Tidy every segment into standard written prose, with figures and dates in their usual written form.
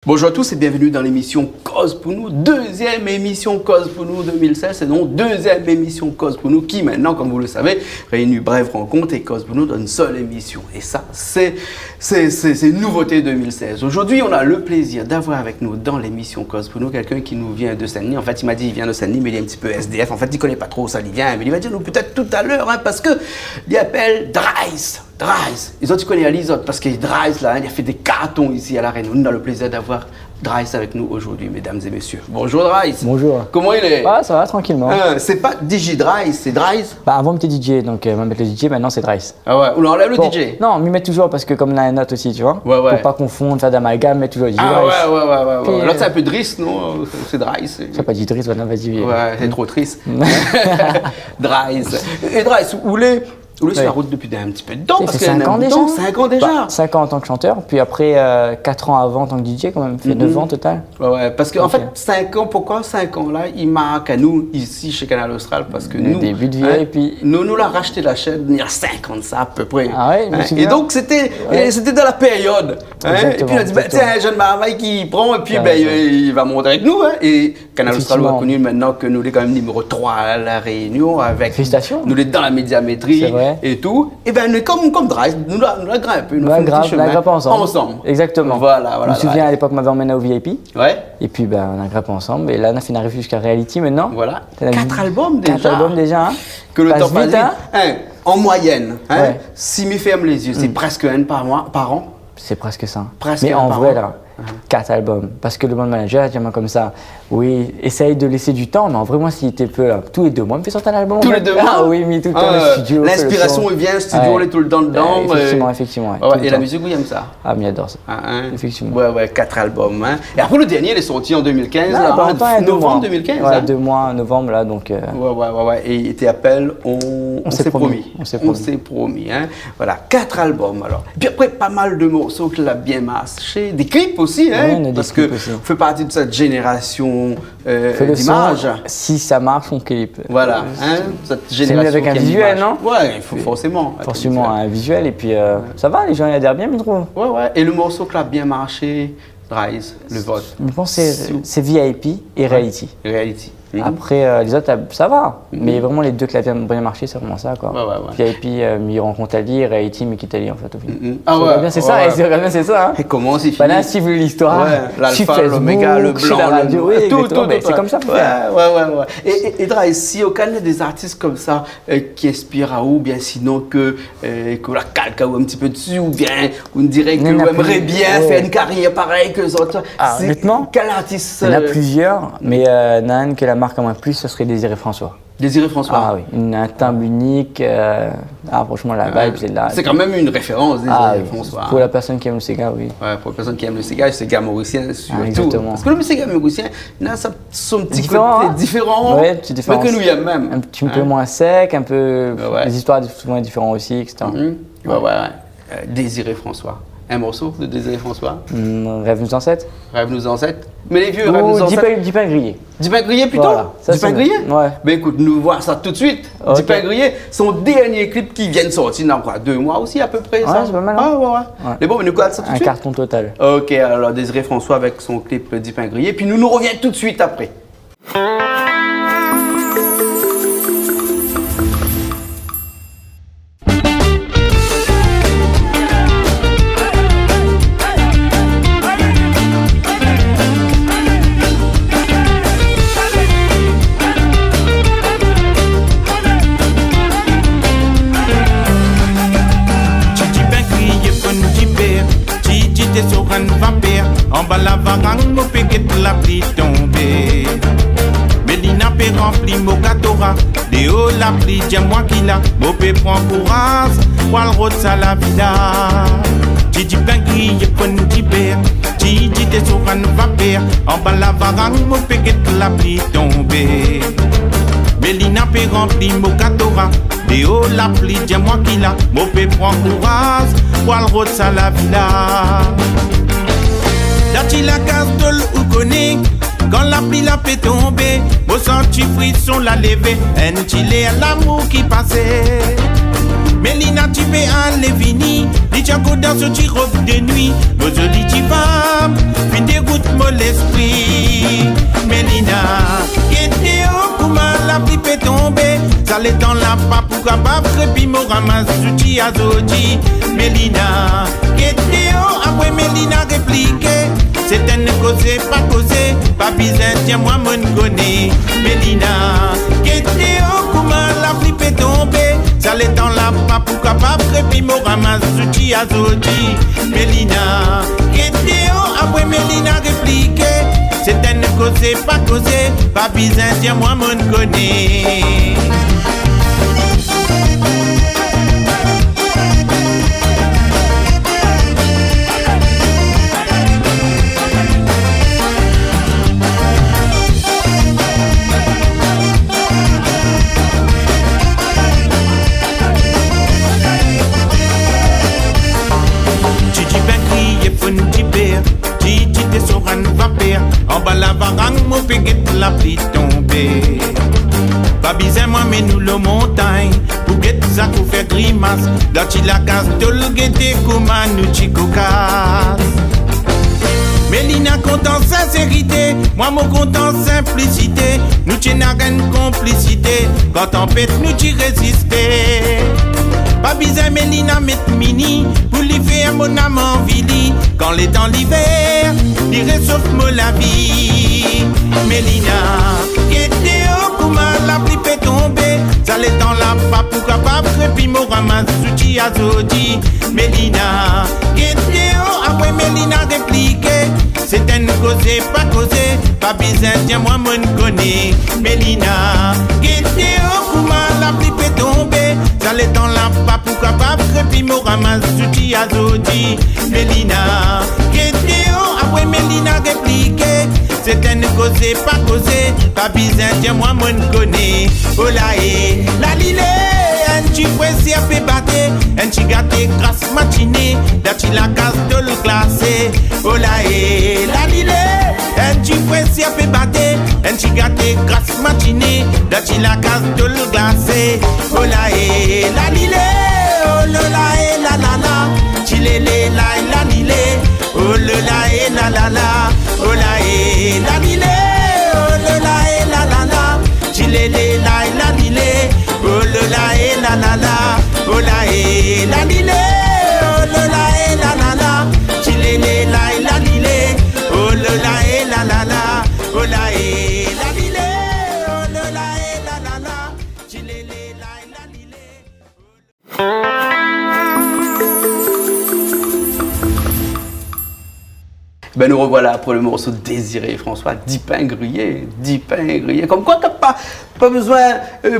Bonjour à tous et bienvenue dans l'émission Cause pour nous, deuxième émission Cause pour nous 2016, et non deuxième émission Cause pour nous qui maintenant, comme vous le savez, réunit une brève rencontre et Cause pour nous dans une seule émission. Et ça, c'est une nouveauté 2016. Aujourd'hui, on a le plaisir d'avoir avec nous dans l'émission Cause pour nous quelqu'un qui nous vient de Saint-Denis. En fait, il m'a dit qu'il vient de Saint-Denis, mais il est un petit peu SDF. En fait, il ne connaît pas trop ça, il vient, mais il va dire nous peut-être tout à l'heure, hein, parce qu'il appelle Dries. Ils ont tu connais les autres parce que Dries là, il a fait des cartons ici à l'Arène. On a le plaisir d'avoir Dries avec nous aujourd'hui, mesdames et messieurs. Bonjour Dries. Bonjour. Comment il est? Ah, ça va tranquillement. C'est pas DJ Dries, c'est Dries. Bah avant j'étais DJ, donc on va mettre le DJ, maintenant c'est Dries. Ah ouais, on enlève le DJ. Non, m'y met toujours parce que comme on a une note aussi, tu vois. Ouais. Pour pas confondre, faire d'amalgame, mettre toujours DJ. Ah Dries. ouais. L'autre c'est un peu Dries, non? C'est Dries. Ça pas dit Dries, maintenant vas-y. Ouais, c'est trop triste. Dries. Et Dries, où est sur la route depuis un petit peu de temps? Ça Parce fait qu'il y a 5 ans déjà. 5 ans déjà. 5 ans en tant que chanteur, puis après 4 ans avant en tant que DJ quand même, fait 9 ans total. Ouais, parce qu'en fait, 5 ans, pourquoi 5 ans là, il marque à nous ici chez Canal Austral? Parce que Le nous, début de VIP. nous l'a racheté la chaîne il y a 5 ans de ça à peu près. Ah ouais, je me souviens. Et donc c'était dans la période. Et puis on a dit, tiens, un jeune Maramaille qui prend et puis il va monter avec nous. Et Canal Austral a connu maintenant que nous sommes quand même numéro 3 à la Réunion avec. Félicitations. Nous sommes dans la médiamétrie et tout. Et bien, comme Dries, nous la grimpé. Nous avons fait un petit chemin ensemble. Exactement. Voilà. Je me souviens à l'époque, on m'avait emmené au VIP. Ouais. Et puis on a grimpé ensemble. Et là, on a fait une arrivée jusqu'à Reality maintenant. Voilà. 4 albums déjà. 4 albums déjà. Hein. Que le temps passe vite. Hein. En moyenne, ouais. Si m'y ferme les yeux, c'est presque un par an. C'est presque ça. Presque mais en vrai, an. là, 4 albums. Parce que le band manager, dis-moi comme ça, oui, essaye de laisser du temps, mais en vrai, moi, s'il était peu, là, tous les 2 mois, il me fait sortir un album. Tous les 2 mois? Ah oui, mais tout le temps, le studio. L'inspiration, il vient, le studio, on est tout le temps dedans. Effectivement. Ouais, et la musique, oui, il aime ça. Ah, mais il adore ça. Effectivement. Ouais, 4 albums. Hein. Et après, le dernier, il est sorti en 2015, novembre 2015. Ouais, 2 mois, novembre, là, donc. Ouais. Et il t'appelle, on s'est promis. On s'est promis. Hein. Voilà, 4 albums alors. Et puis après, pas mal de morceaux que l'a bien marché. Des clips aussi, hein. Ouais, parce que on fait partie de cette génération d'images. Si ça marche, on clip. Voilà, cette génération. C'est avec un visuel, non? Ouais, il faut forcément. Forcément un visuel, et puis ça va, les gens y adhèrent bien, je trouve. Ouais. Et le morceau qui a bien marché, Dries, le vote. Je pense que c'est VIP et Reality. Après, les autres, ça va. Mais vraiment, les deux qui ont bien marché, c'est vraiment ça, quoi. Ouais. VIP, mi rencontre Ali, Reality, mi quitte Ali, en fait, au final. Ah ouais. C'est ça, c'est ça. Hein. Et comment c'est fini? Là, si vous voulez l'histoire, l'alpha, l'oméga, le blanc, la radio, tout. C'est comme ça. Ouais. Et Dries, si au Canada des artistes comme ça qui inspirent à ou bien sinon que la calque ou un petit peu dessus, ou bien on dirait que vous aimeriez bien faire une carrière pareille que les autres. Honnêtement, quel artiste? Il y en a plusieurs, mais Nan, que la marque en moins plus, ce serait Désiré François. Désiré François. Ah oui, un timbre unique. Franchement, la vibe, c'est là. C'est quand même une référence, Désiré François. Pour la personne qui aime le Sega, oui. Ouais, pour la personne qui aime le Sega, c'est Sega mauricien surtout. Exactement. Parce que le Sega mauricien, il a son petit côté différent. Ouais, petite différence. Mais que nous y aime même. Un petit peu moins sec, un peu. Les histoires souvent différentes aussi, etc. Ouais. Désiré François. Un morceau de Désiré François. Rêve-nous ancêtre. Rêve-nous ancêtre. Mais les vieux Rêve-nous ancêtre. Dis pas grillé. Dis pas grillé plutôt. Voilà. Dis pas grillé. Ouais. Ben écoute, nous voir ça tout de suite. Dis pas grillé. Son dernier clip qui vient de sortir dans quoi 2 mois aussi à peu près. Ouais, c'est pas mal. Ouais. Mais bon, mais nous quoi ça tout de suite. Un carton total. Ok, alors Désiré François avec son clip Dis pas grillé. Puis nous reviens tout de suite après. En bas la varang, mon péguet la pluie tombée. Mélina peut remplir mon gâteau-ra. De haut la pluie, dis-moi qui l'a. Mon pé prend courage, poil rôte à la villa. Titi pain grillé, pon tibé. Titi t'es sur un vapeur. En bas la varang, mon péguet la pluie tombée. Mélina peut remplir mon gâteau-ra. De haut la pluie, dis-moi qui l'a. Mon pé prend courage, poil rôte à la villa. Dati la case de l'Oukoné, quand la pluie la fait tomber, mon senti frisson la levé, un chilé à l'amour qui passait. Mélina, tu peux aller venir. Dis Tchako dans ce petit robe de nuit. Nos jolies femmes, puis dégoûte mon l'esprit. Mélina, qu'était au comment la pluie peut tomber. Ça l'est dans la pape pour capable puis me ramasse sous azodi. Mélina, qu'était au après Mélina répliqué. C'est un causé, pas besoin, tiens-moi mon connaît. Mélina, qu'était au comment la pluie peut tomber. Ça l'est dans la pape pour capable puis me ramasse sous azodi. Mélina, qu'était au après Mélina répliqué. C'est un causé, pas besoin, tiens-moi mon connaît. En bas la varang, mon péguet la pluie tomber. Pas besoin moi mais nous le montagne. Pour guetter ça pour faire grimace. Dans la casse de le guetter comme un nous chicocasse. Mélina content sincérité, moi mon content simplicité. Nous tiens à une complicité. Quand on pète nous t'y résister. Pas besoin Mélina mettre mini pour lui faire mon âme en vili. Quand les temps l'hiver, il réchauffe moi la vie. Mélina, qui était au comment la pluie peut tomber. Ça l'est dans la pape pour capable puis me ramasse sous azodi. Mélina, qui était au après Mélina répliqué. C'est un causé, pas besoin, tiens-moi mon connaît. Mélina, qui était au comment la pluie peut tomber. Ça l'est dans la pape pour capable puis me ramasse sous azodi. Mélina, qui était au après Mélina répliqué. C'est un causé, pas besoin, tiens-moi mon connaît. Oh là et la lilé. Un petit pressé à fait battre, un petit gâté grasse matinée, d'acheter la casse de le glacé. Oh là et la lilé, un petit pressé à fait battre, un petit gâté grasse matinée, d'acheter la casse de le glacé. Oh là et la lilé, oh là et la la la, chilélé la lilé, oh là et la la la, oh là et la lilé, oh là et la la la, chilélé la lilé. Oh la et la la la, oh la et la lilé, oh la et la la la, chilélé la lilé, oh la et la la la, oh la et la lilé, oh la et la la la, chilélé la lilé. Ben nous revoilà pour le morceau Désiré François, 10 pains grillés, 10 pains grillés. Comme quoi t'as pas besoin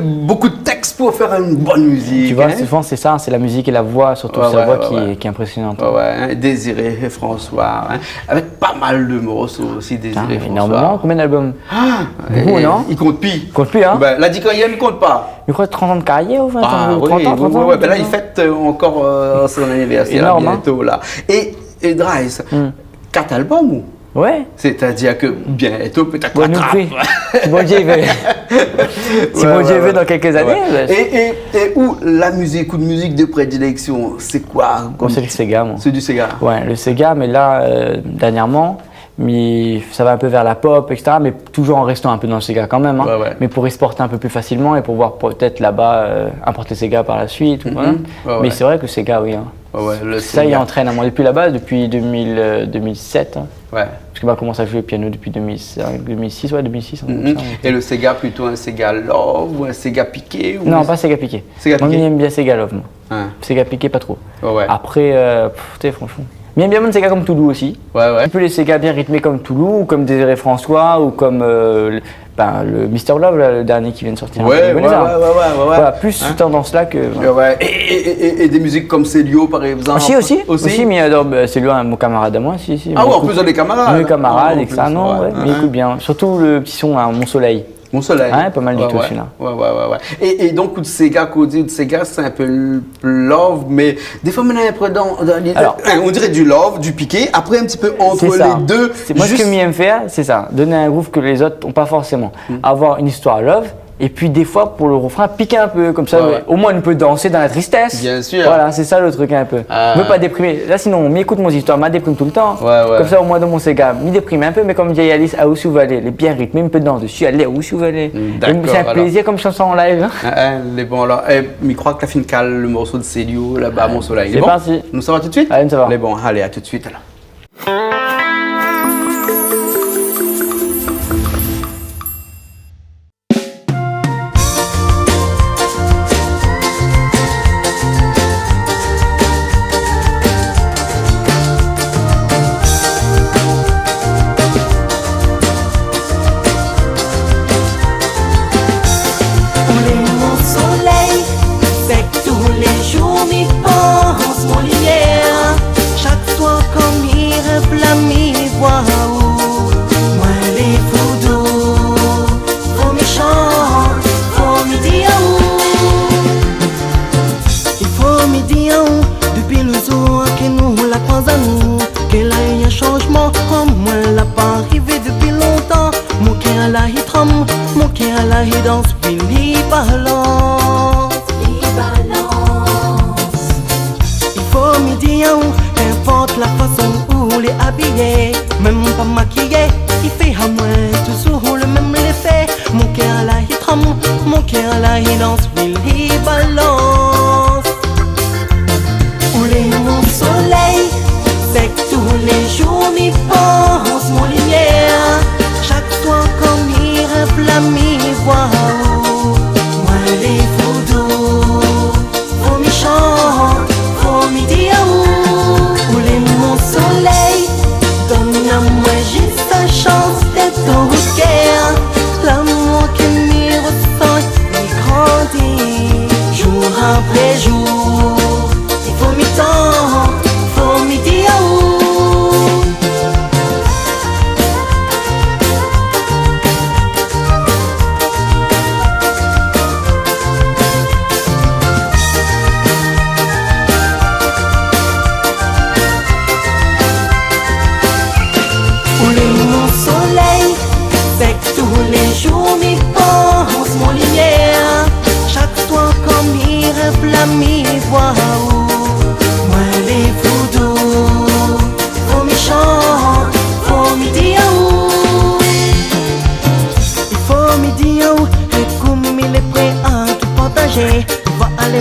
beaucoup de texte pour faire une bonne musique. Tu vois, souvent c'est ça, c'est la musique et la voix, surtout sa voix qui est impressionnante. Ouais, Désiré François, hein, avec pas mal de morceaux aussi, Désiré François. Énormément, combien d'albums? Beaucoup, non? Il compte plus. Il compte plus, hein? Ben, la Dicorienne ne compte pas. Il croit 30 ans de carrière ou 20 ans? Ah, 30 ans, 30 ans, ouais, ben là il fête encore son anniversaire là, bientôt. Là. Et Dries, 4 albums ou? Ouais. C'est-à-dire que bientôt peut-être bon, nous prie. Si bon Dieu veut. Si bon Dieu veut dans quelques années. Ouais. Et où la musique ou de musique de prédilection, c'est quoi? C'est le Sega, moi. C'est du Sega. Ouais, le Sega, mais là, dernièrement, mais ça va un peu vers la pop, etc. Mais toujours en restant un peu dans le Sega quand même. Hein. Ouais. Mais pour exporter un peu plus facilement et pour pouvoir peut-être là-bas importer Sega par la suite. Mais c'est vrai que le Sega, oui. Hein. Ça, il entraîne à moi depuis là-bas, depuis 2007. Hein. Ouais. Parce qu'il a commencé à jouer au piano depuis 2006, ouais, 2006. Et le Sega, plutôt un Sega Love ou un Sega Piqué ou... Non, pas Sega Piqué. Moi, j'aime bien Sega Love, moi. Sega Piqué, pas trop. Après, franchement. Mais j'aime bien mon Sega comme Toulouse aussi. Un peu les Sega bien rythmés comme Toulouse, ou comme Désiré François, ou comme le Mr Love, là, le dernier qui vient de sortir. Voilà, plus tendance là que. Et des musiques comme Célio par exemple. Aussi, mais Célio, mon camarade à moi, si. Ah ouais, en plus on est camarades. Mes camarades, et que ça, non, mais écoute bien. Surtout le petit son, Mon Soleil. Mon Soleil. Ouais, pas mal du tout celui-là. Ouais. Et donc, coup de Sega, c'est un peu love, mais des fois, on a un peu on dirait du love, du piqué, après un petit peu entre les deux. Moi, ce que j'aime faire, c'est ça, donner un groove que les autres n'ont pas forcément. Avoir une histoire love, Et puis des fois, pour le refrain, piquer un peu, comme ça, au moins on peut danser dans la tristesse. Bien sûr. Voilà, c'est ça le truc un peu. Ne pas déprimer. Là, sinon, on m'écoute mon histoire, m'a déprime tout le temps. Comme ça, au moins dans mon Sega, m'y déprime un peu, mais comme dit Alice, à Oussouvalé, elle est bien rythmée, un peu de danse dessus, elle est à Oussouvalé. C'est un plaisir comme chanson en live. Les bons alors, je crois que la fin cale le morceau de Célio là-bas à Mont-Soleil. C'est parti. Nous ça va tout de suite? Allez, ça va. Les bons, allez, à tout de suite alors.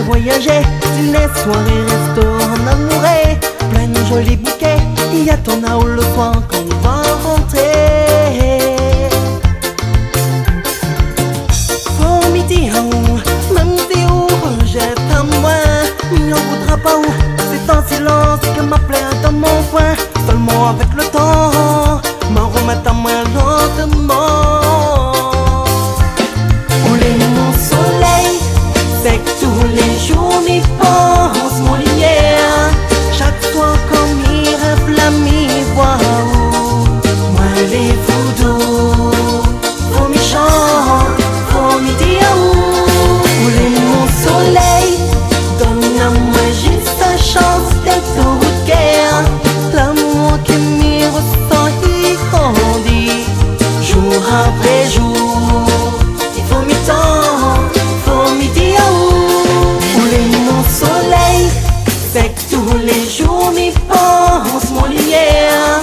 Voyager, dîner, soirée, restaurant, amoureux, plein de jolis bouquets. Il y a ton août le soir quand on va rentrer. Pour midi, même si on rejette à moi, il n'en voudra pas où. C'est en silence que ma plaie dans mon coin. Seulement avec le temps, m'en remettre à moi lentement. Les jours m'y pensent, mon lumière. Chaque soir comme il rêve la mi-voix. Moi les voodoo, faut m'y chanter, faut m'y dire où les mon soleil donne à moi juste la chance d'être au guerre. L'amour qui m'y ressent, il grandit jour après jour. Il faut m'y tendre, faut m'y dire soleil, c'est que tous les jours m'y pense, mon lumière.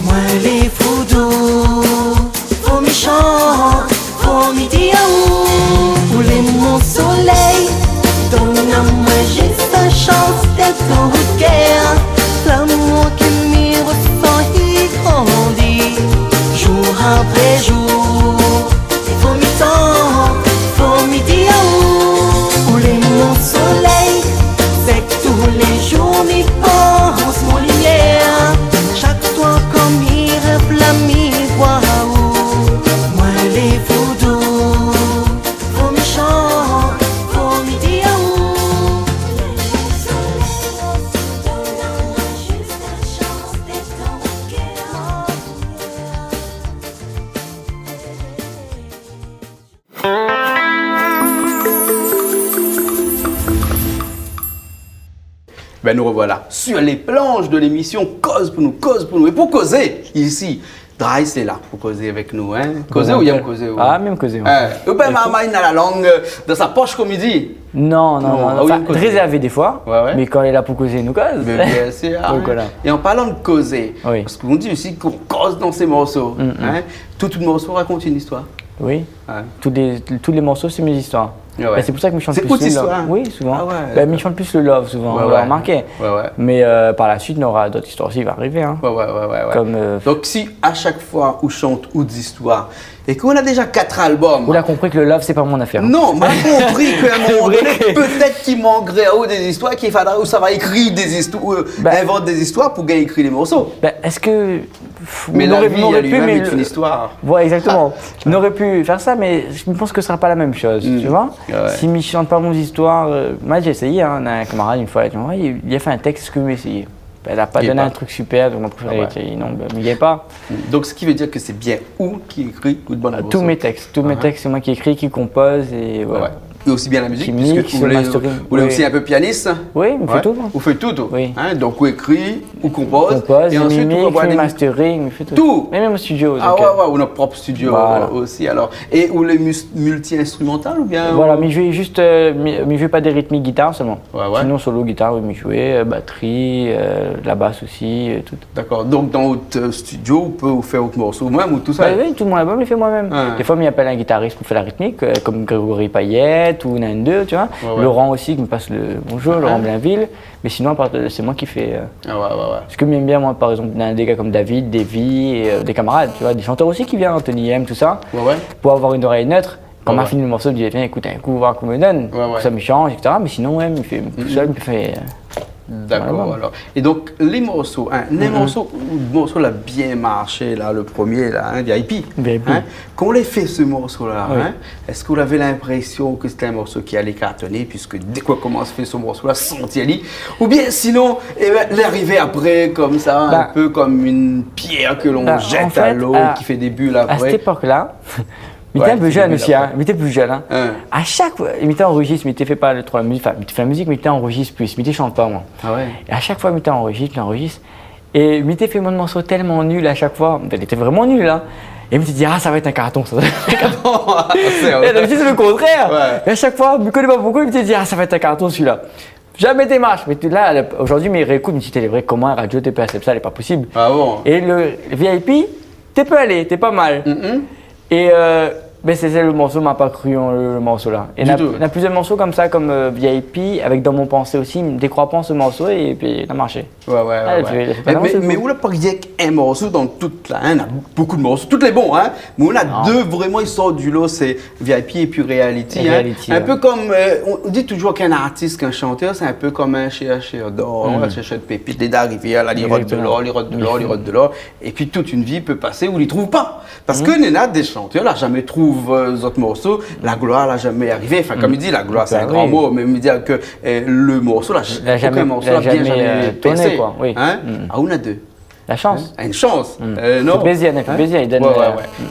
Moi les voodoo, faut m'y chanter, faut m'y dire où les mon soleil donne à moi juste la chance d'être au guerre. L'amour qui m'y ressent, il grandit jour après jour. Il faut m'y tendre, faut m'y dire où les mon soleil, c'est que tous les jours m'y pense, mon lumière. Chaque soir comme il rêve la mi-voix. Moi les voodoo, faut m'y chanter, faut m'y dire où les mon soleil donne à moi juste la chance d'être au guerre. Ben nous revoilà sur les planches de l'émission Cause pour nous. Et pour causer, ici, Dry, c'est là pour causer avec nous. Hein? Causer ou y'aime causer? Ah, même causer. Ou bien maman il a la langue dans sa poche comme il dit. Non. Enfin, réservé des fois, mais quand elle est là pour causer, nous cause. Bien sûr. Et en parlant de causer, parce qu'on dit aussi qu'on cause dans ces morceaux. Hein? Tout morceau raconte une histoire. Oui. Tous les morceaux, c'est mes histoires. C'est pour ça que je chante plus le love. Oui, souvent. Je chante plus le love, souvent, on l'a remarqué. Mais par la suite, il y aura d'autres histoires aussi qui vont arriver. Hein. Comme, Donc si à chaque fois on chante ou d'histoires et qu'on a déjà 4 albums. On a compris que le love, c'est pas mon affaire. Non, on a compris qu'à un moment donné, peut-être qu'il manquerait des histoires, qu'il faudra où ça va écrire des histoires, invente des histoires pour gagner écrire les morceaux. Est-ce que. Mais la vie, lui-même est une histoire. Ouais, exactement. On aurait pu faire ça, mais je pense que ce sera pas la même chose, tu vois. Si je ne chante pas mon histoire, moi j'ai essayé, hein, on a un camarade une fois, il a fait un texte que j'ai essayé. Elle n'a pas donné un truc super, donc on préfère écrire. Non, mais il n'y a pas. Donc ce qui veut dire que c'est bien où qui écrit ou de bonne tous mes textes, c'est moi qui écris, qui compose et voilà. Et aussi bien la musique, puisque vous voulez aussi un peu pianiste. Oui, on fait tout. Vous faites tout. Oui. Hein, donc vous écrit, vous compose, et ensuite vous faites mastering, vous faites tout. Et même au studio. Ou notre propre studio aussi alors. Et ou les multi-instrumentales ou bien? Voilà, mais je joue pas des rythmiques guitare seulement. Sinon solo guitare, oui, mais jouer, batterie, la basse aussi, tout. D'accord. Donc dans votre studio, vous pouvez faire votre morceau vous-même ou tout ça? Oui, tout mon album, je le fais moi-même. Des fois, il m'appelle un guitariste pour faire la rythmique, comme Grégory Payet. Ou N2, tu vois. Laurent aussi qui me passe le bonjour, Laurent Blainville. Mais sinon, c'est moi qui fais. Ce que j'aime bien, moi, par exemple, des gars comme David, Davy, et des camarades, tu vois, des chanteurs aussi qui viennent, Anthony M, tout ça, pour avoir une oreille neutre. Quand on a fini le morceau, je dis viens, écoute un coup, voir qu'on me donne. Ça me change, etc. Mais sinon, il fait tout seul, il me fait. D'accord, alors. Et donc, les morceaux, les morceaux là bien marché, là, le premier, là, VIP. Hein, quand on les fait ce morceau-là, est-ce que vous avez l'impression que c'était un morceau qui allait cartonner, puisque dès qu'on commence à faire ce morceau-là, sans y aller, ou bien sinon, l'arrivée après, comme ça, un peu comme une pierre que l'on jette à l'eau, qui fait des bulles après. À cette époque-là, il était un peu jeune aussi, il était plus jeune. À chaque fois, il était enregistre, mais il fait pas trop la musique, enfin, il fait la musique, mais il enregistre plus, mais il chante pas, moi. Et à chaque fois, il enregistre. Et il fait mon morceau tellement nul à chaque fois, il était vraiment nul, là. Et il me dit, ça va être un carton, ça. Et d'habitude, c'est le contraire. Et à chaque fois, je ne connais pas beaucoup, il me dit, ça va être un carton, celui-là. Jamais démarche. Mais là, aujourd'hui, mes réécoutes me disent, t'es vrai, comment un radio, t'es pas accepté, ça, n'est pas possible. Et le VIP, t'es peux aller, t'es pas mal. Et c'est le morceau, m'a pas cru le morceau là. Et il y a plusieurs morceaux comme ça, comme VIP, avec Dans mon pensée aussi, me décroît pas ce morceau et puis il a marché. Mais on n'a pas rien qu'un morceau dans toute la. On a beaucoup de morceaux, tous les bons, hein. Mais on a deux vraiment, ils sortent du lot, c'est VIP et puis Reality. Un peu comme, on dit toujours qu'un artiste, qu'un chanteur, c'est un peu comme un chercheur d'or. On va chercher de pépites, les d'arriver à la lirotte de l'or, lirotte de l'or. Et puis toute une vie peut passer où il ne trouve pas. Parce que Néna, des chanteurs, là, jamais trouve autres morceaux, la gloire n'a jamais arrivé. Enfin, comme il dit, la gloire c'est un grand mot, mais il me dit que le morceau, aucun morceau n'a bien jamais percé. Quoi. Oui. On a deux. La chance. Une chance. Non. Il donne.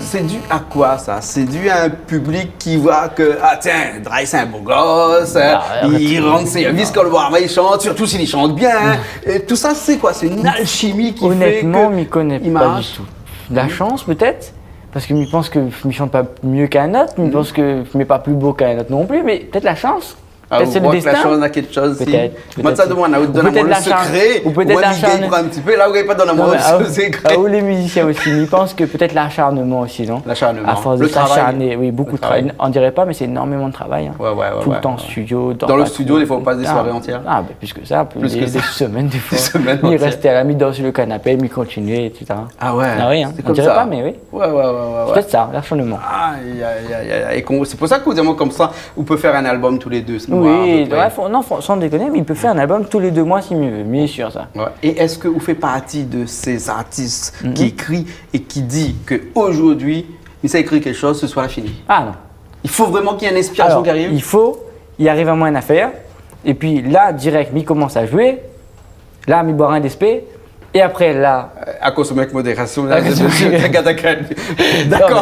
C'est dû à quoi ça? C'est dû à un public qui voit que, tiens, Dry c'est un beau gosse, il rend service quand le voit, il chante, surtout s'il chante bien. Et tout ça, c'est quoi? C'est une alchimie qui fait que. Honnêtement, il connaît pas du tout. La chance, peut-être? Parce que je pense que je ne chante pas mieux qu'un autre, je pense que je ne mets pas plus beau qu'un autre non plus, mais peut-être la chance. Peut-être c'est le destin. La chance a quelque chose. Peut-être. Moi, ça demande à donner le secret. Ou peut-être l'acharnement. Un petit peu, là où il n'y a pas dans le secret. Ou les musiciens aussi, mais ils pensent que peut-être l'acharnement aussi, non? L'acharnement. À force de s'acharner, oui, beaucoup de travail. On ne dirait pas, mais c'est énormément de travail. Tout le temps en studio. Dans le studio, des fois, on passe des soirées entières. Plus que ça, des semaines des fois. Il restait à la mi-temps sur le canapé, il continuait, etc. Ah ouais? Ah oui, on ne dirait pas, mais oui. Ouais. Peut-être ça, l'acharnement. C'est pour ça que vous dites comme ça, on peut faire un album tous les deux. Oui, non, sans déconner, mais il peut faire un album tous les 2 mois s'il veut, bien sûr ça. Et est-ce que vous faites partie de ces artistes qui écrit et qui dit qu'aujourd'hui, il s'est écrit quelque chose, ce soit fini? Ah non. Il faut vraiment qu'il y ait une inspiration qui arrive? Il arrive à moi une affaire, et puis là, direct, il commence à jouer, là, il boit un d'esprit. Et après, là. À consommer avec modération. D'accord,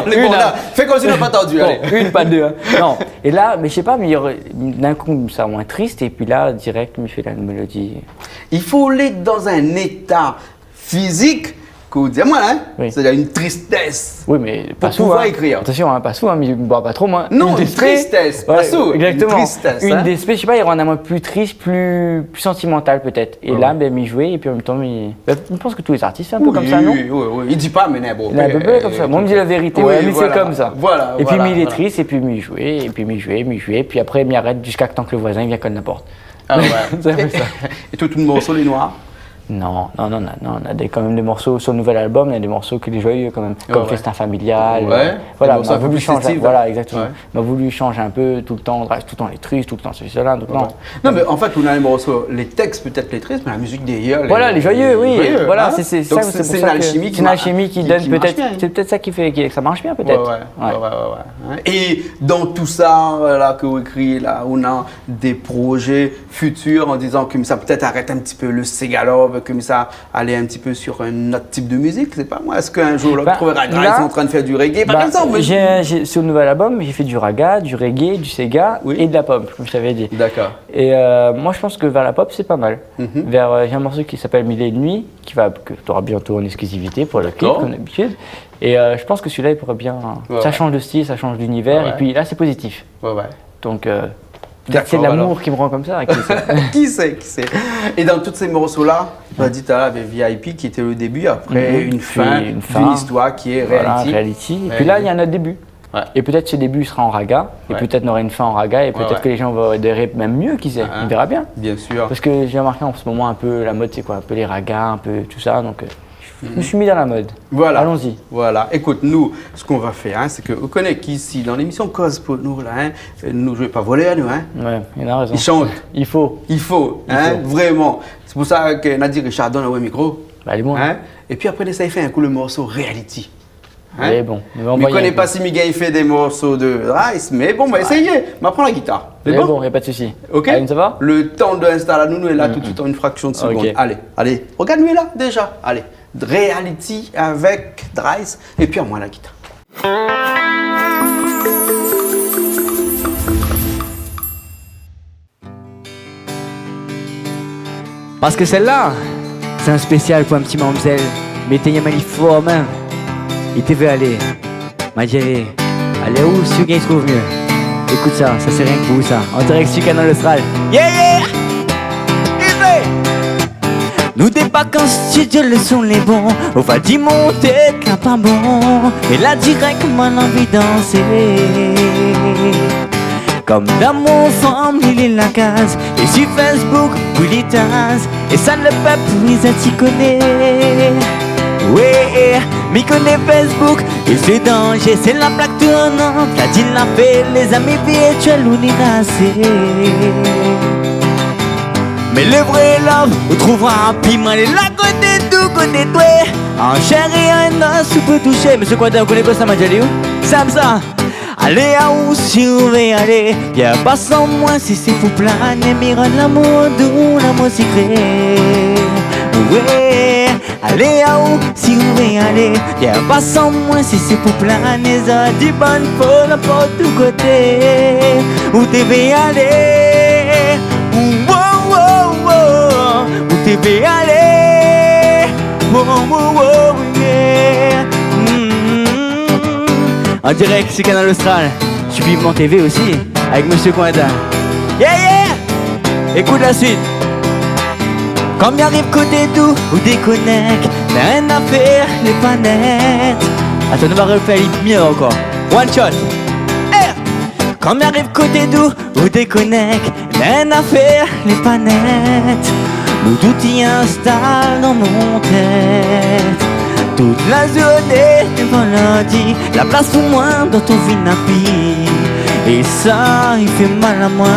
les bons là. Fais comme si on n'a pas entendu. Une, pas deux. Non. Et là, mais je sais pas, mais d'un coup, ça moins triste. Et puis là, direct, il me fait la mélodie. Il faut l'être dans un état physique qu'on dit moi, hein, oui. C'est une tristesse. Oui, mais pour pouvoir écrire. Attention, hein, pas sous, mais je ne bois pas trop, moi. Non, une tristesse, pas sous. Exactement. Une tristesse. Une DSP, je sais pas, il rend un moins plus triste, plus sentimental peut-être. Et là, ben, m'y jouer, et puis en même temps, je pense que tous les artistes, c'est un peu comme ça, non? Oui. Il dit pas, mais bon. Il est un peu comme ça. Moi, on me dit la vérité. Oui, mais c'est comme ça. Voilà. Et puis, il est triste, et puis m'y jouer, et puis m'y jouer, puis après, m'y arrête jusqu'à temps que le voisin vient cogner la porte. Ah ouais. C'est ça. Et tout le morceau, les noirs? Non, on a quand même des morceaux sur le nouvel album, il y a des morceaux qui sont joyeux quand même, comme Festin familial. Voilà, on a voulu changer. Voilà, exactement. On a voulu changer un peu tout le temps les tristes, tout le temps cela, tout le temps. Non, mais en fait, on a les morceaux, les textes peut-être les tristes, mais la musique derrière. Voilà, les joyeux, oui. Voilà, c'est ça. C'est une alchimie qui. Une alchimie qui donne peut-être. C'est peut-être ça qui fait que ça marche bien, peut-être. Ouais. Et dans tout ça, là que vous écrivez, là, on a des projets futurs en disant que ça peut-être arrête un petit peu le Segalov, comme ça, aller un petit peu sur un autre type de musique, c'est pas moi. Est-ce qu'un jour, là, trouveras Grace en train de faire du reggae, par exemple? Sur le nouvel album, j'ai fait du raga, du reggae, du Sega et de la pop, comme je t'avais dit. D'accord. Et moi, je pense que vers la pop, c'est pas mal. J'ai un morceau qui s'appelle Mille et une nuits, que tu auras bientôt en exclusivité pour le clip, comme d'habitude. Et je pense que celui-là, il pourrait bien. Ça change de style, ça change d'univers, et puis là, c'est positif. Donc. C'est de l'amour qui me rend comme ça. Qui sait. Et dans tous ces morceaux-là, tu as dit tout à l'heure, VIP qui était le début, après une fin d'une histoire qui est reality. Et puis là, il y a un autre début. Et peut-être ce début sera en raga, et peut-être on aura une fin en raga, et peut-être que les gens vont adhérer même mieux, qui sait. On verra bien. Bien sûr. Parce que j'ai remarqué en ce moment un peu la mode, c'est quoi? Un peu les ragas, un peu tout ça. Donc je me suis mis dans la mode. Voilà. Allons-y. Voilà. Écoute, nous, ce qu'on va faire, c'est que vous connaissez qu'ici, dans l'émission Cause pour nous, là, nous ne jouons pas voler à nous. Ouais, il a raison. Ils chantent. Il faut. Vraiment. C'est pour ça que Nadir Richard donne un micro. Allez, bon. Et puis après, ça fait un coup le morceau Reality. Mais bon, je ne connais pas si Miguel fait des morceaux de Rice, mais bon, essayez. M'apprends la guitare. Mais bon, il n'y a pas de souci. Ok. Allez, ça va? Le temps d'installer, nous est là tout de suite en une fraction de seconde. Okay. Allez. Regarde-nous là déjà. Allez. Reality avec Drice et puis à moi la guitare. Parce que celle-là, c'est un spécial pour un petit mamzelle. Mettez-y magnifique main. Il te veut aller. M'a dit allez où si tu trouve mieux. Écoute ça c'est rien que pour vous ça. En direct sur Canal Austral. Yeah! Nous des pas qu'en studio, le son les bons. On va dire monter, là pas bon. Et là directement l'envie danser. Comme dans mon femme, il est la case. Et sur Facebook, oui il tasse. Et ça ne le fait plus, ça t'y connaît. Ouais, m'y connaît Facebook. Et c'est danger, c'est la plaque tournante. La dit la fait, les amis virtuels ou les nassés. Mais le vrai love, on trouvera un piment. Et là, côté tout, côté toi. En chair et en os, on peut toucher. Mais ce quoi, vous connaissez pas ça, m'a dit où? Ça. Allez à où si vous voulez aller. Y'a pas sans moi si c'est pour planer. Mire l'amour doux, l'amour secret. Ouais, allez à où si vous voulez aller. Y'a pas sans moi si c'est pour planer. Ça dit bonne pour n'importe où côté. Où t'es aller. Où t'es aller. Yeah. En direct sur Canal Austral. Je suis Piment TV aussi. Avec Monsieur Coinda. Yeah! Écoute la suite. Quand m'arrive côté doux ou déconnecte, rien à faire, les panettes. Attends, on va refaire mieux encore. One shot. Quand m'arrive côté doux ou déconnecte, rien à faire, les panettes. Où tout y installe dans mon tête. Toute la journée, vendredi, la place pour moi dans ton vinapi. Et ça, il fait mal à moi.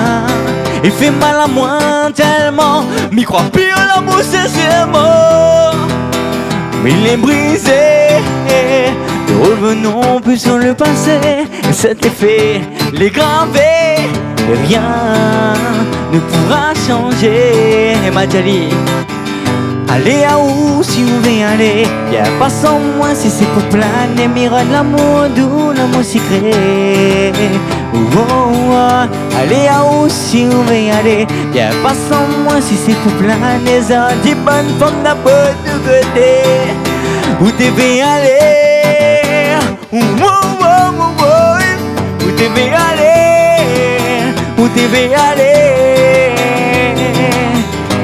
Il fait mal à moi tellement. M'y crois pire l'amour sincèrement. Mais il est brisé. Ne revenons plus sur le passé. Cet effet, les gravés. Et rien ne pourra changer. Madjali. Allez à où si vous voulez aller. Y'a pas sans moi si c'est pour planer. Mire l'amour doux, l'amour secret. Allez à où si vous voulez aller. Y'a pas sans moi si c'est pour planer. Ça dit bonne forme d'un peu de côté. Où t'es vais aller? Où t'es vais aller? Où t'es vais aller?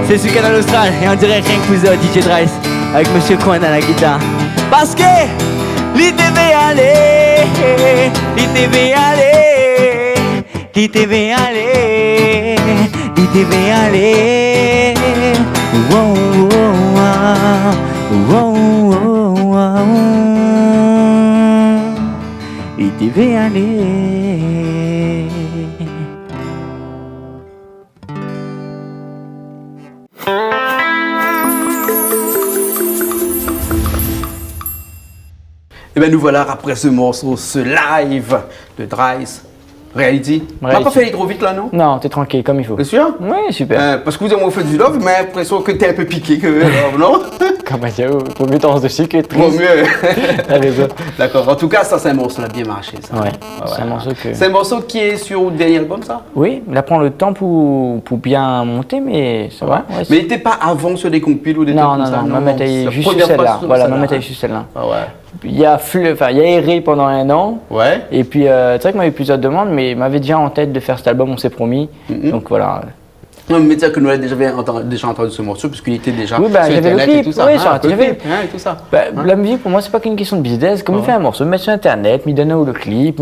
C'est sur Canal Austral et on dirait rien que vous DJ Dries avec Monsieur Coin à la guitare. Parce que l'idée va aller, l'idée va aller, l'idée va aller, l'idée va aller. L'idée va aller. Et bien nous voilà après ce morceau, ce live de Dries. Reality. On n'a pas fait aller trop vite là, non? Non, t'es tranquille, comme il faut. T'es sûr? Oui, super. Parce que vous avez fait du love, mais l'impression que t'es un peu piqué que love, non? Comme à dire, vaut mieux t'en dessus que vaut mieux. Allez, ça. D'accord. En tout cas, ça, c'est un morceau qui a bien marché, ça. Ouais. C'est un morceau que. C'est un morceau qui est sur le dernier album, ça? Oui, il prend le temps pour bien monter, mais ça va. Ouais, mais il n'était pas avant sur des compiles ou des trucs comme ça? Non, ma métaille juste sur celle-là. Voilà, ma métaille juste celle-là. Ah ouais. Il y a erré pendant un an. Ouais. Et puis, c'est vrai que m'avait plusieurs demandes, mais il m'avait déjà en tête de faire cet album, on s'est promis. Donc voilà. Non, mais dire que nous avons déjà entendu ce morceau, parce qu'il était déjà sur Internet et tout ça. Oui, sur Internet. Et tout ça. La musique, pour moi, c'est pas qu'une question de business. Comme on fait un morceau, mettre sur Internet, m'y donner le clip,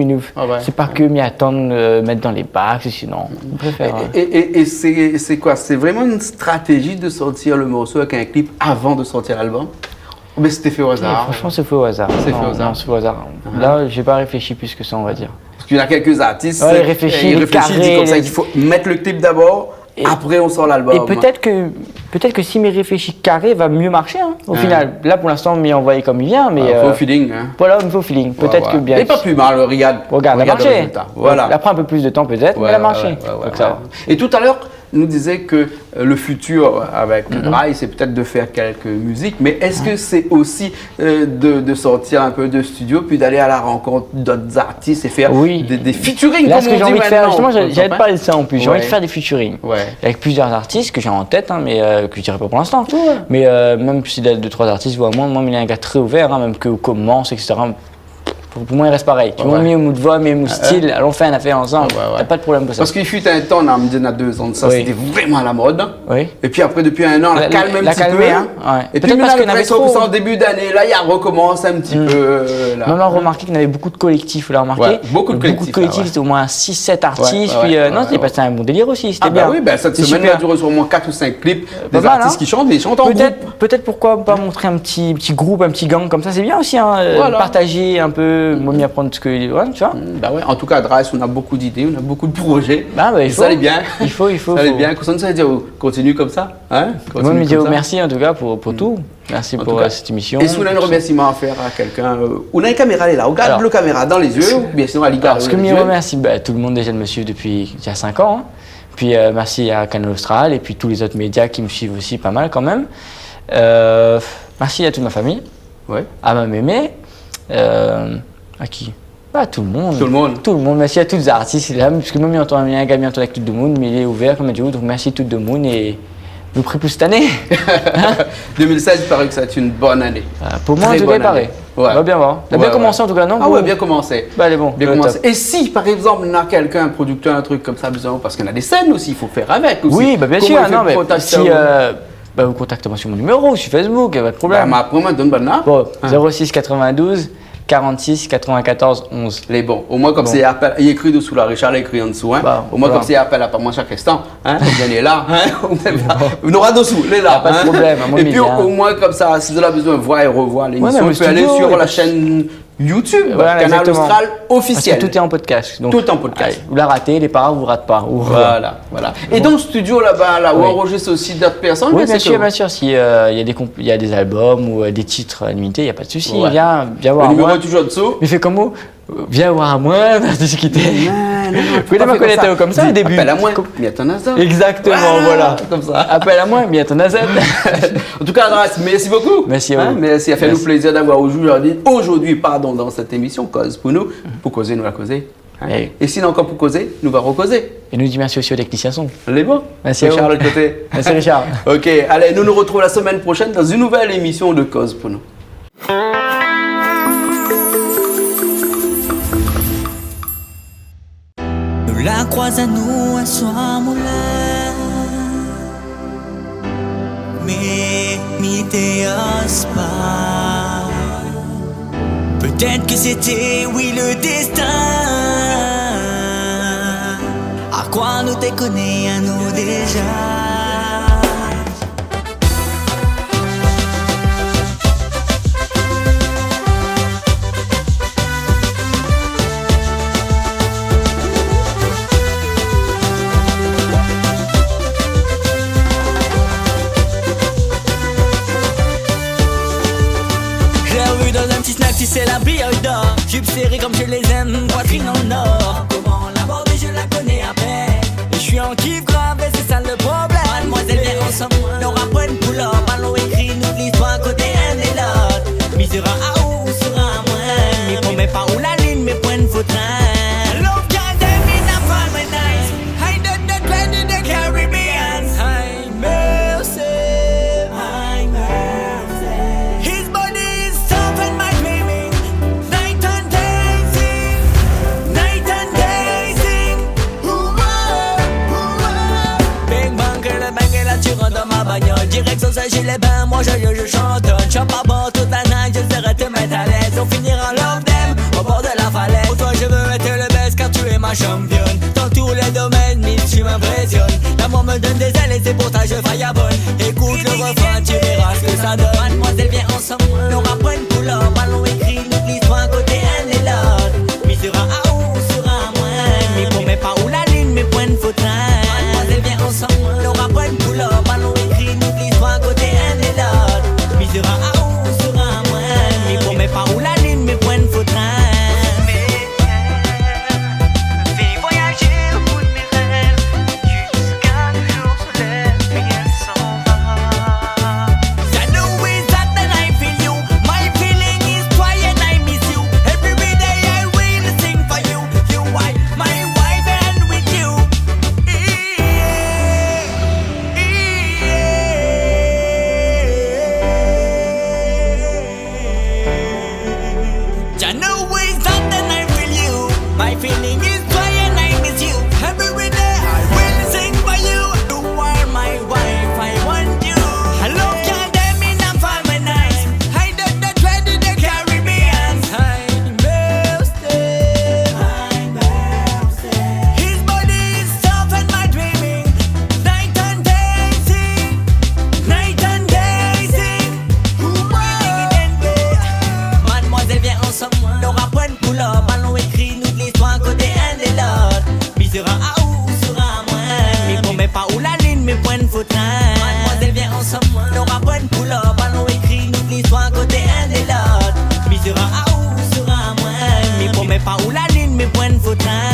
c'est pas que m'y attendre, mettre dans les bacs, sinon, on préfère. Et c'est quoi? C'est vraiment une stratégie de sortir le morceau avec un clip avant de sortir l'album? Mais c'était fait au hasard. Franchement, c'est fait au hasard. C'est fait au hasard. Non, c'est fait au hasard. Là, j'ai pas réfléchi plus que ça, on va dire. Parce qu'il y a quelques artistes qui réfléchissent comme ça, qu'il faut mettre le clip d'abord, après on sort l'album. Et peut-être que si mes réfléchis carré va mieux marcher, hein, au final. Là, pour l'instant, m'y envoyé comme il vient, mais. Il faut au feeling. Hein. Voilà, il faut au feeling. Peut-être que bien. Et pas plus mal, regarde. Regarde, il a marché. Voilà. Après un peu plus de temps peut-être, mais il a marché. Donc ça va. Et tout à l'heure, nous disait que le futur avec Dries, c'est peut-être de faire quelques musiques, mais est-ce que c'est aussi de sortir un peu de studio, puis d'aller à la rencontre d'autres artistes et faire des featuring? Là, ce que j'ai envie de faire, justement, j'avais pas parlé de ça en plus, j'ai envie de faire des featuring avec plusieurs artistes que j'ai en tête, hein, mais que je dirais pas pour l'instant. Mais même si 2-3 artistes voient moi, il est un gars très ouvert, hein, même qu'on commence, etc. Pour moi, il reste pareil. Tu vois, mieux mot de voix, mieux mot style, allons faire une affaire ensemble. T'as pas de problème pour ça. Parce qu'il fut un temps, on a dit, 2 ans de ça, c'était vraiment à la mode. Oui. Et puis après, depuis un an, on a calmé un petit peu. Hein. Et puis maintenant, en début d'année, là, il recommence un petit peu. Maman a remarqué qu'il y avait beaucoup de collectifs, vous l'avez remarqué? Beaucoup de collectifs. Beaucoup de collectifs, c'était au moins 6-7 artistes. Puis non, c'était passé un bon délire aussi, c'était bien. Oui, cette semaine, il y a duré sur au moins 4 ou 5 clips. Des artistes qui chantent, mais ils chantent en groupe. Peut-être pourquoi pas montrer un petit groupe, un petit gang comme ça, c'est bien aussi, partager un peu, moi, m'y apprendre ce que. Ouais, tu vois. En tout cas, à Dries, on a beaucoup d'idées, on a beaucoup de projets. Ça allait bien. Il faut. Ça allait bien. Qu'on se dire, continue comme ça. Moi, me dire merci en tout cas pour tout. Merci pour cette émission. Et si on a un remerciement à faire à quelqu'un, on a une caméra là, on garde la caméra dans les yeux, ou bien sinon à l'égard. Ce que je remercie tout le monde déjà de me suivre depuis il y a 5 ans. Hein. Puis merci à Canal Austral et puis tous les autres médias qui me suivent aussi pas mal quand même. Merci à toute ma famille, à ma mémé, à qui? Tout le monde. Tout le monde. Merci à tous les artistes là, parce que moi, il y a un gars bientôt avec tout le monde, mais il est ouvert comme je dis, donc merci tout le monde et nous prie pour cette année. 2016, il paraît que ça va être une bonne année. Pour moi, en tout cas, il paraît. On va bien voir. Ça a bien commencé en tout cas, non? Ah ouais, bien commencé. Elle est bon. Bien commencé. Et si, par exemple, on a quelqu'un, un producteur, un truc comme ça, besoin, parce qu'on a des scènes aussi, il faut faire avec aussi. Oui, bien sûr. Non, mais si vous contactez-moi sur mon numéro, sur Facebook, il n'y a pas de problème. Après, moi, donne bonne là. 06 92 46 94 11. Les bons. Au moins, comme c'est appel, il écrit dessous là, Richard l'a écrit en dessous. Au moins, comme c'est appel à pas moi chaque instant. Il est là. On aura dessous, il est là. Pas de problème. Et puis, au moins, comme ça, si vous avez besoin de voir et revoir l'émission, vous pouvez aller sur la chaîne YouTube, Canal Austral officiel. Tout est en podcast. Donc, tout est en podcast. Vous la ratez, les parents vous ratent pas. Voilà. Et dans le studio là-bas, là, où on enregistre aussi d'autres personnes. Oui, bien sûr. S'il y a des albums ou des titres limités, il n'y a pas de souci. Viens voir. Le numéro est toujours en dessous. Mais fais comme moi. Viens voir à moi, on va discuter. Vous ne me connaissez comme ça au début. Appelle à moi, Miaton Azad. Exactement, voilà. Comme ça. Appelle à moi, Miaton Azad. En tout cas, Dries, merci beaucoup. Merci à vous. Merci, ça fait nous plaisir d'avoir aujourd'hui, dans cette émission Cause pour nous. Pour causer, nous la causer. Et sinon, encore pour causer, nous allons recauser. Et nous disons merci aussi aux techniciens son. Les bons. Merci Richard de l'autre côté. Merci Richard. Ok, allez, nous retrouvons la semaine prochaine dans une nouvelle émission de Cause pour nous. La croise à nous à soir moulin, mais m'idéas pas. Peut-être que c'était, oui, le destin. À quoi nous déconner à nous déjà? C'est la brioche d'or, jupe serrée comme je les aime, poitrine en or. Comment l'aborder, je la connais à peine. Et je suis en kiff grave et c'est ça le problème. Mademoiselle, viens ensemble, on aura une couleur. Ballon écrit, nous l'histoire côté un et l'autre. Mi sera à où, sera à moi. Mi promets pas où la ligne, mes points de vautrin. Love can't tell me not for my nights. I don't know when in the Caribbean. I'm mercy. I'm mercy. His body is soft and my dreaming. Night and dancing. Night and dancing. Bing bang, que le bang et là tu rentres dans ma bagnole. Direction Saint-Gilles-les-Bains, moi je chantonne. Chante pas bon toute la night, je serai te mettre à l'aise. On finira love them au bord de la falaise. Pour toi je veux être le best car tu es ma championne. Dans tous les domaines, Miss, tu m'impressionnes. L'amour me donne des ailes et c'est pour ta je faillabonne. Écoute le refrain, tu verras ce que ça donne. Mademoiselle, viens ensemble, on aura une couleur. Ballon écrit, nous l'histoire côté un et l'autre. Mi sera à où, sera à moi. Mi promets pas où la ligne, mes points de vautrin. Mademoiselle, viens ensemble, on aura une couleur. Ballon écrit, nous l'histoire côté un et l'autre. Mi sera à où, sera à moi. Mi promets pas où la ligne, mes points de vautrin. Fais voyager au bout de mes rêves, jusqu'à le jour se lève et elle s'en va. I know it's that I feel you. My feeling is try and I miss you. Every day I will sing for you. You are my wife and with you. I know it's that I feel you. My feeling is try and I miss you. Every day I will sing for you. You are my wife, I want you. I love you, them in a farmer night. I don't know where to the Caribbean. I'm thirsty. I'm thirsty. His body is soft and my dreaming. Night and dancing. Night and dancing. Mademoiselle, viens ensemble, on aura point de couleur. Ballon écrit, nous de l'histoire côté un et l'autre. Mi sera à où, sera à moi. Mi promets pas où la ligne, mes points de vautrin. Mademoiselle, viens ensemble, on aura point de couleur. Ballon écrit, nous de l'histoire côté un et l'autre. Mi sera à où, sera à moi. Mi promets pas où la ligne, mes points de vautrin.